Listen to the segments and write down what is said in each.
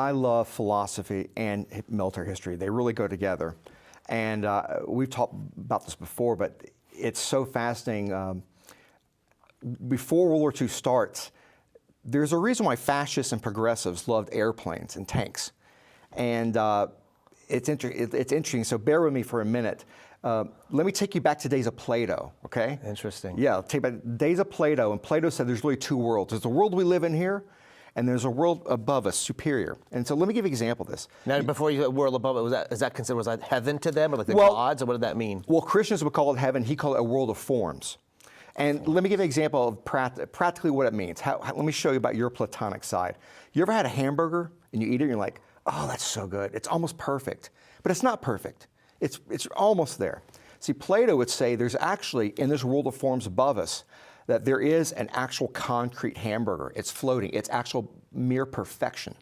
I love philosophy and military history. They really go together. And we've talked about this before, but it's so fascinating. Before World War II starts, there's a reason why fascists and progressives loved airplanes and tanks. And it's interesting, so bear with me for a minute. Let me take you back to days of Plato, okay? Interesting. Yeah, take back days of Plato, and Plato said there's really two worlds. There's the world we live in here, and there's a world above us, superior. And so let me give you an example of this. Now, before you world above it, was that heaven to them, or like the gods, or what did that mean? Well, Christians would call it heaven. He called it a world of forms. And let me give you an example of practically what it means. Let me show you about your Platonic side. You ever had a hamburger and you eat it and you're like, oh, that's so good. It's almost perfect. But it's not perfect. It's almost there. See, Plato would say there's actually, in this world of forms above us, that there is an actual concrete hamburger. It's floating. It's actual mere perfection.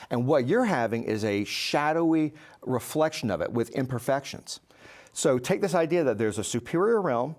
And what you're having is a shadowy reflection of it with imperfections. So take this idea that there's a superior realm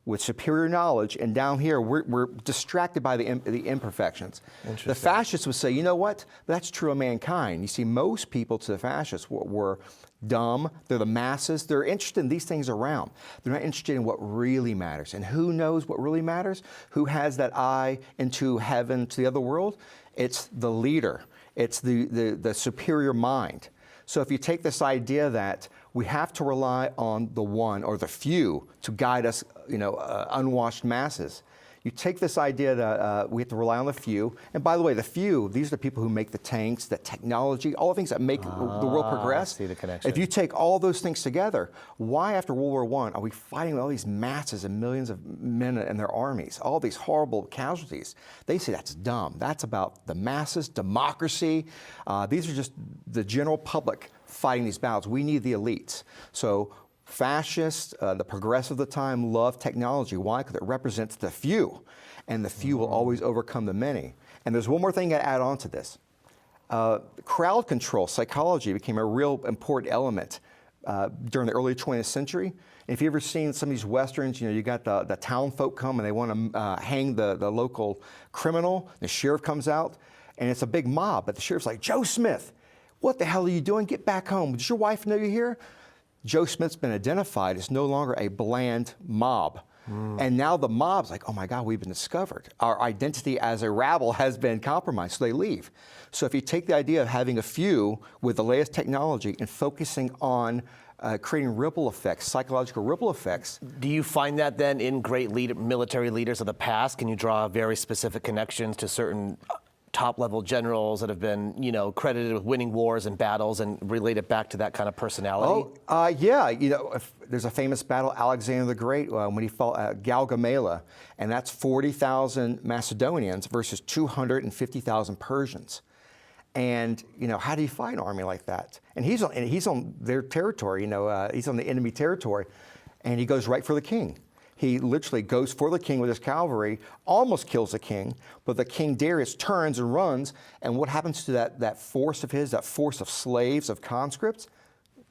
with superior knowledge, and down here we're distracted by the imperfections. The fascists would say, you know what? That's true of mankind. You see, most people to the fascists were dumb. They're the masses. They're interested in these things around. They're not interested in what really matters. And who knows what really matters? Who has that eye into heaven, to the other world? It's the leader. It's the superior mind. So if you take this idea that we have to rely on the one or the few to guide us, unwashed masses. You take this idea that we have to rely on the few. And by the way, the few, these are the people who make the tanks, the technology, all the things that make the world progress. I see the connection. If you take all those things together, why after World War I are we fighting with all these masses and millions of men and their armies, all these horrible casualties? They say that's dumb. That's about the masses, democracy. These are just the general public fighting these battles. We need the elites. So fascists, the progressive of the time, love technology. Why? Because it represents the few, and the few will always overcome the many. And there's one more thing to add on to this. Crowd control, psychology, became a real important element during the early 20th century. And if you've ever seen some of these westerns, you got the town folk come and they want to hang the local criminal. The sheriff comes out, and it's a big mob, but the sheriff's like, Joe Smith, what the hell are you doing? Get back home. Does your wife know you're here? Joe Smith's been identified as no longer a bland mob. And now the mob's like, oh my God, we've been discovered. Our identity as a rabble has been compromised, so they leave. So if you take the idea of having a few with the latest technology and focusing on creating ripple effects, psychological ripple effects. Do you find that then in great military leaders of the past? Can you draw very specific connections to certain top-level generals that have been, credited with winning wars and battles, and relate it back to that kind of personality? Yeah. There's a famous battle, Alexander the Great, when he fought at Gaugamela, and that's 40,000 Macedonians versus 250,000 Persians. And how do you fight an army like that? And he's on their territory. He's on the enemy territory, and he goes right for the king. He literally goes for the king with his cavalry, almost kills the king, but the king Darius turns and runs, and what happens to that force of his, that force of slaves, of conscripts?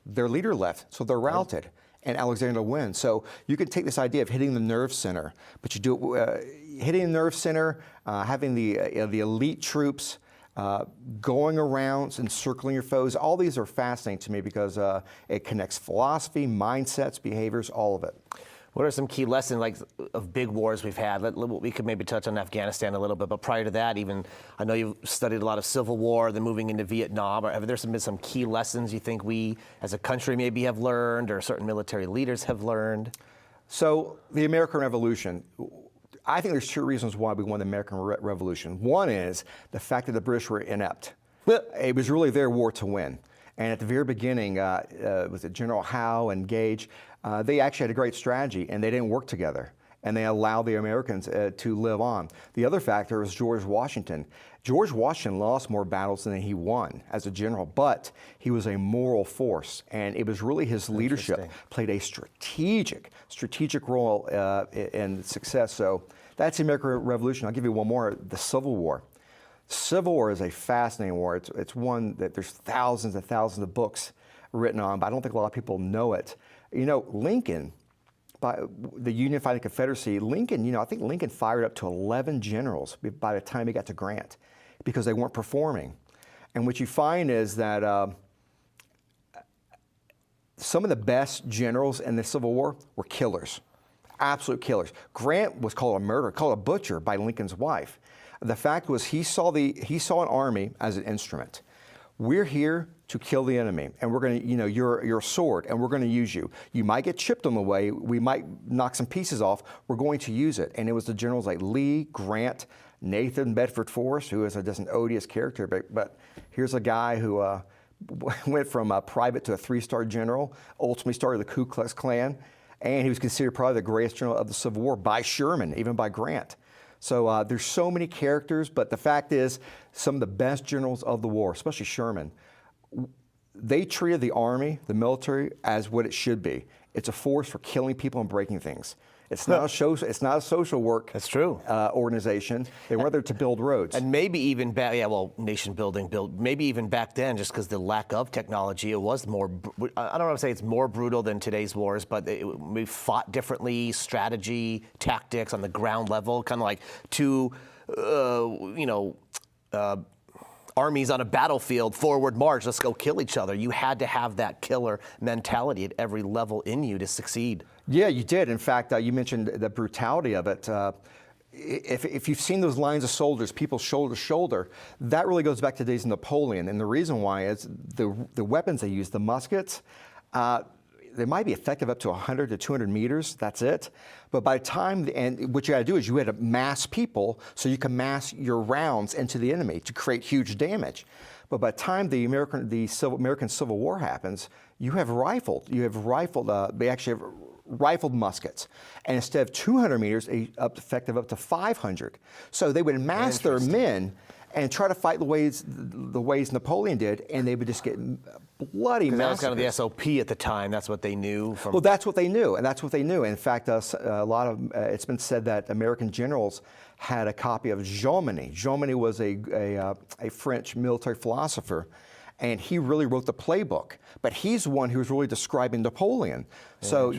Their leader left, so they're routed, and Alexander wins. So you can take this idea of hitting the nerve center, but you do it, hitting the nerve center, having the elite troops, going around and circling your foes. All these are fascinating to me because it connects philosophy, mindsets, behaviors, all of it. What are some key lessons of big wars we've had? We could maybe touch on Afghanistan a little bit, but prior to that, even I know you've studied a lot of Civil War, then moving into Vietnam. Have there been some key lessons you think we as a country maybe have learned, or certain military leaders have learned? So the American Revolution, I think there's two reasons why we won the American Revolution. One is the fact that the British were inept. It was really their war to win. And at the very beginning, was it General Howe and Gage, they actually had a great strategy, and they didn't work together. And they allowed the Americans to live on. The other factor was George Washington. George Washington lost more battles than he won as a general, but he was a moral force. And it was really his leadership played a strategic role in success. So that's the American Revolution. I'll give you one more, the Civil War. Civil War is a fascinating war. It's one that there's thousands and thousands of books written on, but I don't think a lot of people know it. Lincoln, by the Union fighting Confederacy, Lincoln, I think Lincoln fired up to 11 generals by the time he got to Grant because they weren't performing. And what you find is that some of the best generals in the Civil War were killers, absolute killers. Grant was called a murderer, called a butcher by Lincoln's wife. The fact was he saw an army as an instrument. We're here to kill the enemy, and we're going to, you're a sword, and we're going to use you. You might get chipped on the way. We might knock some pieces off. We're going to use it. And it was the generals like Lee, Grant, Nathan Bedford Forrest, who is just an odious character, but here's a guy who went from a private to a 3-star general, ultimately started the Ku Klux Klan, and he was considered probably the greatest general of the Civil War by Sherman, even by Grant. So there's so many characters, but the fact is, some of the best generals of the war, especially Sherman, they treated the army, the military, as what it should be. It's a force for killing people and breaking things. It's not a social work. That's true. Organization. They were there to build roads. And maybe even back, nation building, maybe even back then, just because the lack of technology, it was more. I don't want to say it's more brutal than today's wars, but we fought differently, strategy, tactics on the ground level, kind of like two, armies on a battlefield, forward march, let's go kill each other. You had to have that killer mentality at every level in you to succeed. Yeah, you did. In fact, you mentioned the brutality of it. If you've seen those lines of soldiers, people shoulder to shoulder, that really goes back to the days of Napoleon. And the reason why is the weapons they use, the muskets, they might be effective up to 100 to 200 meters, that's it. But by the time, and what you gotta do is you had to mass people so you can mass your rounds into the enemy to create huge damage. But by the time the American Civil War happens, they actually have rifled muskets. And instead of 200 meters, effective up to 500. So they would mass their men and try to fight the ways Napoleon did, and they would just get bloody massacres. That was kind of the SOP at the time. That's what they knew. Well, that's what they knew, and that's what they knew. In fact, it's been said that American generals had a copy of Jomini. Jomini was a French military philosopher, and he really wrote the playbook. But he's the one who was really describing Napoleon. So,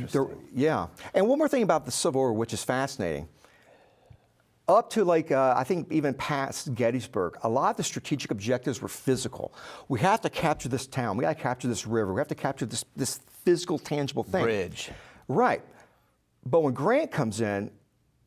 yeah. And one more thing about the Civil War, which is fascinating. Up to I think even past Gettysburg, a lot of the strategic objectives were physical. We have to capture this town. We got to capture this river. We have to capture this physical, tangible thing. Bridge. Right. But when Grant comes in,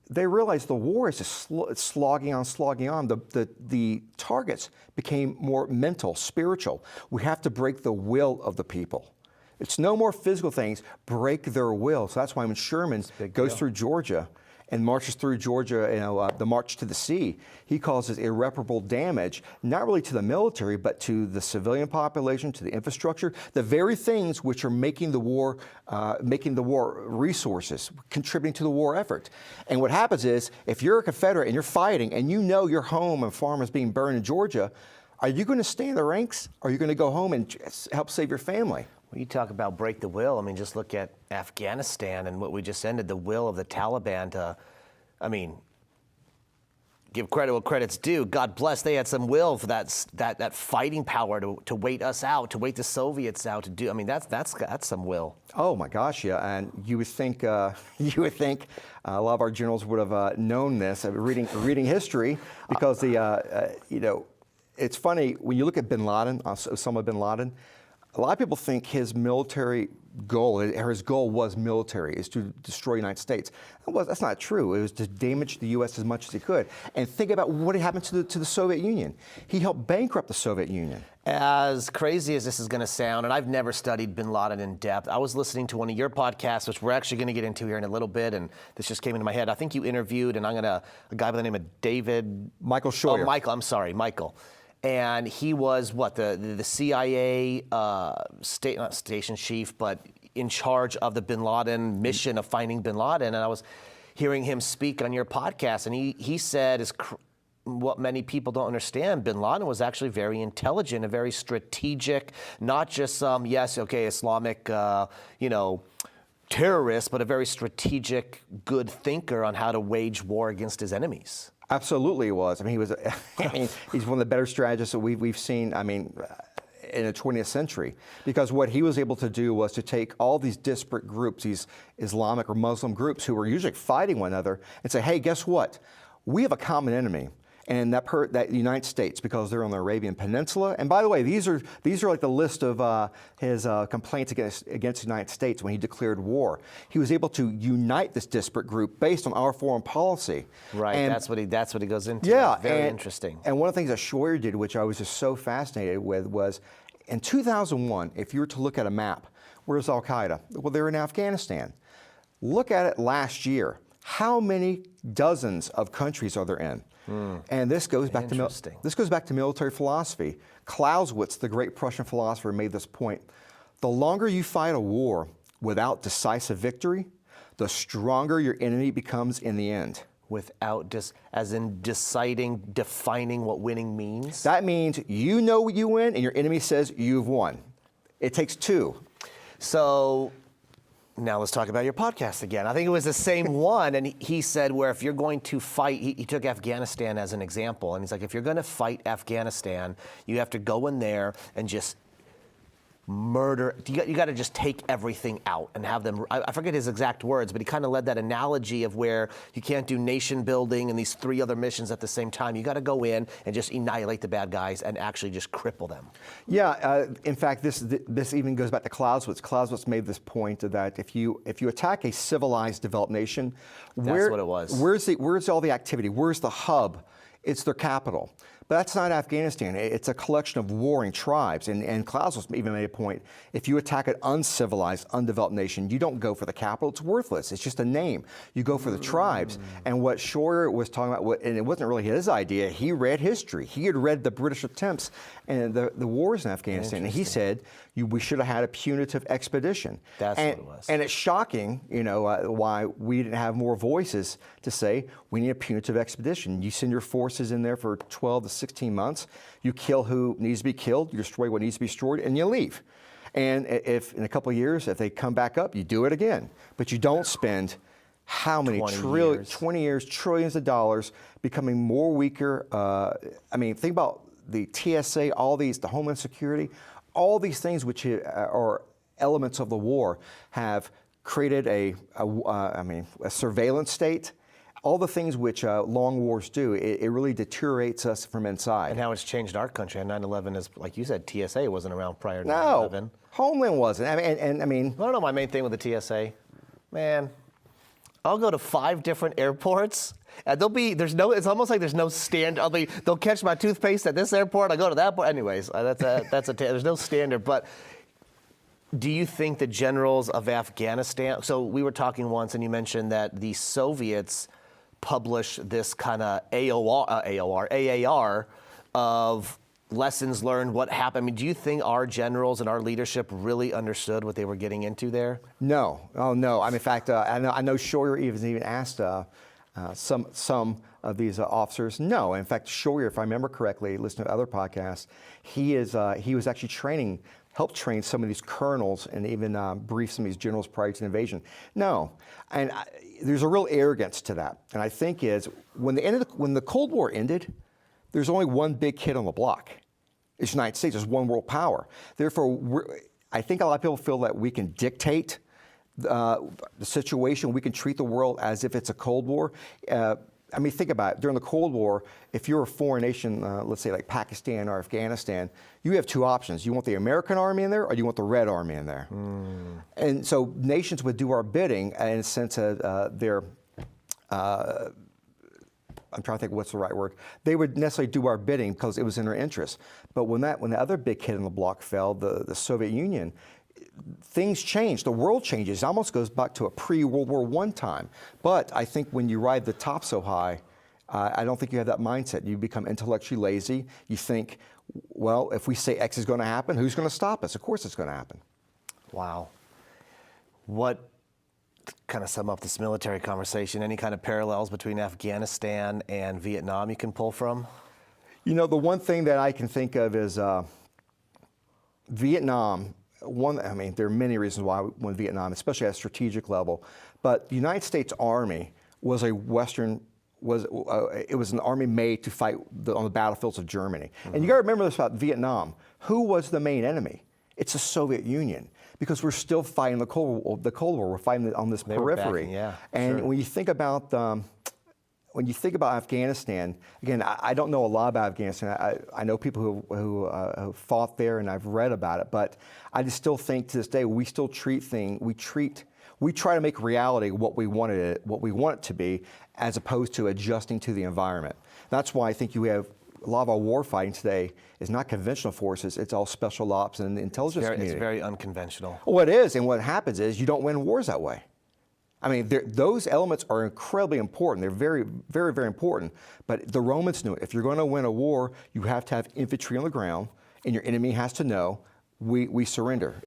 they realize the war is just slogging on. The targets became more mental, spiritual. We have to break the will of the people. It's no more physical things. Break their will. So that's why when Sherman goes through Georgia and marches through Georgia, the March to the Sea, he causes irreparable damage, not really to the military, but to the civilian population, to the infrastructure, the very things which are making the war resources, contributing to the war effort. And what happens is, if you're a Confederate and you're fighting, and you know your home and farm is being burned in Georgia, are you going to stay in the ranks, or are you going to go home and help save your family? When you talk about break the will, I mean, just look at Afghanistan and what we just ended, the will of the Taliban to, give credit what credit's due. God bless, they had some will for that fighting power to wait us out, to wait the Soviets out, to do. That's some will. Oh my gosh, yeah, and you would think a lot of our generals would have known this, reading history, because it's funny when you look at Bin Laden, Osama bin Laden. A lot of people think his military goal, or his goal was military, is to destroy the United States. That's not true. It was to damage the U.S. as much as he could. And think about what happened to the Soviet Union. He helped bankrupt the Soviet Union. As crazy as this is going to sound, and I've never studied bin Laden in depth, I was listening to one of your podcasts, which we're actually going to get into here in a little bit, and this just came into my head. I think you interviewed, and a guy by the name of Michael Scheuer. Oh, Michael, I'm sorry, Michael. And he was the CIA not station chief, but in charge of the bin Laden mission of finding bin Laden. And I was hearing him speak on your podcast, and he said, what many people don't understand, bin Laden was actually very intelligent and very strategic, not just Islamic, terrorist, but a very strategic, good thinker on how to wage war against his enemies. Absolutely, he was. He's one of the better strategists that we've seen. In the 20th century, because what he was able to do was to take all these disparate groups, these Islamic or Muslim groups who were usually fighting one another, and say, hey, guess what? We have a common enemy. And that United States, because they're on the Arabian Peninsula. And by the way, these are like the list of his complaints against the United States when he declared war. He was able to unite this disparate group based on our foreign policy. Right. And that's what he goes into. yeah, Very interesting. And one of the things that Scheuer did, which I was just so fascinated with, was in 2001. If you were to look at a map, where's Al Qaeda? Well, they're in Afghanistan. Look at it last year. How many dozens of countries are there in? And this goes back to military philosophy. Clausewitz, the great Prussian philosopher, made this point: the longer you fight a war without decisive victory, the stronger your enemy becomes in the end. As in defining what winning means? That means you know you win, and your enemy says you've won. It takes two. So now let's talk about your podcast again. I think it was the same one, and he said where if you're going to fight, he took Afghanistan as an example, and he's like, if you're going to fight Afghanistan, you have to go in there and just murder. You got to just take everything out and have them. I forget his exact words, but he kind of led that analogy of where you can't do nation building and these three other missions at the same time. You got to go in and just annihilate the bad guys and actually just cripple them. Yeah. In fact, this even goes back to Clausewitz. Clausewitz made this point that if you attack a civilized, developed nation, that's what it was. Where's all the activity? Where's the hub? It's their capital. But that's not Afghanistan. It's a collection of warring tribes. And Clausewitz even made a point: if you attack an uncivilized, undeveloped nation, you don't go for the capital. It's worthless. It's just a name. You go for the tribes. And what Scheuer was talking about, and it wasn't really his idea, he read history. He had read the British attempts and the wars in Afghanistan. And he said, we should have had a punitive expedition. That's what it was. And it's shocking, why we didn't have more voices to say, we need a punitive expedition. You send your forces in there for 12 to 16 months, you kill who needs to be killed, you destroy what needs to be destroyed, and you leave. And if in a couple of years, if they come back up, you do it again. But you don't spend how many 20 years, trillions of dollars becoming more weaker. Think about the TSA, the Homeland Security, all these things which are elements of the war have created a surveillance state. All the things which long wars do, it really deteriorates us from inside. And how it's changed our country. And 9/11 is, like you said, TSA wasn't around prior to 9/11. No, Homeland wasn't. I don't know my main thing with the TSA, man. I'll go to 5 different airports, and it's almost like there's no standard. They'll catch my toothpaste at this airport. I go to that. Anyways, there's no standard. But do you think the generals of Afghanistan? So we were talking once, and you mentioned that the Soviets published this kind of AAR of lessons learned, what happened. Do you think our generals and our leadership really understood what they were getting into there? No. Oh, no. In fact, I know Scheuer even asked some of these officers. No. In fact, Scheuer, if I remember correctly, listening to other podcasts, he was actually helped train some of these colonels and even brief some of these generals prior to the invasion. No. And there's a real arrogance to that. And I think when the Cold War ended, there's only one big kid on the block. It's the United States. There's one world power. Therefore, I think a lot of people feel that we can dictate the situation. We can treat the world as if it's a Cold War. Think about it. During the Cold War, if you're a foreign nation, let's say like Pakistan or Afghanistan, you have two options. You want the American army in there, or you want the Red Army in there. And so nations would do our bidding in a sense of their I'm trying to think what's the right word. They would necessarily do our bidding because it was in their interest. But when the other big kid in the block fell, the Soviet Union, things changed. The world changes. It almost goes back to a pre-World War I time. But I think when you ride the top so high, I don't think you have that mindset. You become intellectually lazy. You think, well, if we say X is going to happen, who's going to stop us? Of course it's going to happen. Wow. What kind of sum up this military conversation? Any kind of parallels between Afghanistan and Vietnam you can pull from? The one thing that I can think of is Vietnam. There are many reasons why we went to Vietnam, especially at a strategic level. But the United States Army was it was an army made to fight on the battlefields of Germany. Mm-hmm. And you got to remember this about Vietnam. Who was the main enemy? It's the Soviet Union. Because we're still fighting the Cold War. We're fighting on this periphery. Backing, yeah, and sure. when you think about when you think about Afghanistan, again, I don't know a lot about Afghanistan. I know people who fought there, and I've read about it, but I just still think to this day we still we try to make reality what we want it to be, as opposed to adjusting to the environment. That's why I think you have a lot of our war fighting today is not conventional forces, it's all special ops and intelligence community. It's very unconventional. Well, it is, and what happens is you don't win wars that way. I mean, those elements are incredibly important. They're very, very, very important. But the Romans knew it. If you're going to win a war, you have to have infantry on the ground, and your enemy has to know we surrender.